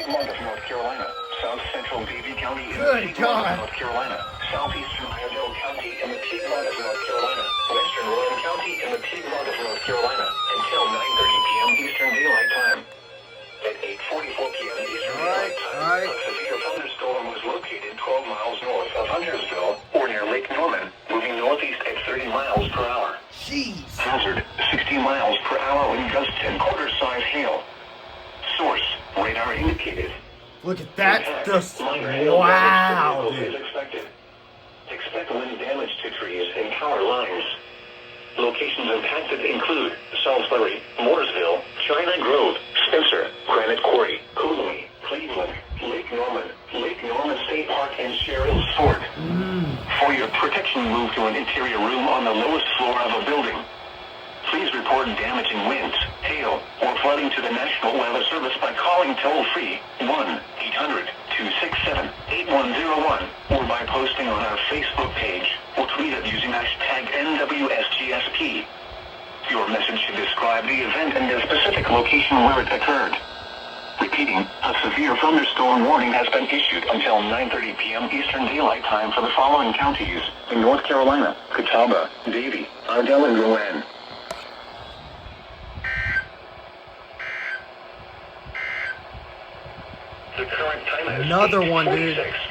Piedmont of North Carolina, South Central Davie County in the Good Piedmont God. of North Carolina, Southeastern Iredell County in the Piedmont of North Carolina, Western Rowan County in the Piedmont of North Carolina, until 9:30 p.m. Eastern Daylight Time. At 8:44 p.m. Eastern Daylight Time, Alright. a severe thunderstorm was located 12 miles north of Huntersville, or near Lake Norman, moving northeast at 30 miles per hour. Jeez. Hazard, 60 miles per hour with gusts and quarter-size hail. Source, radar indicated. Look at that. Impact, Just minor hail wow, damage to vehicles dude. is expected. Expect wind damage to trees and power lines. Locations impacted include Salisbury, Mooresville, China Grove, Spencer, Granite Quarry, Cooley, Cleveland, Lake Norman State Park, and Sherrills Ford. For your protection, move to an interior room on the lowest floor of a building. Please report damaging winds, hail, or flooding to the National Weather Service by calling toll-free 1-800-267-8101 or by posting on our Facebook page or tweet it using hashtag NWSGSP. Your message should describe the event and the specific location where it occurred. Repeating, a severe thunderstorm warning has been issued until 9:30 p.m. Eastern Daylight Time for the following counties in North Carolina: Catawba, Davie, Iredell, and Rowan. The current time is Another one, dude. 8:46.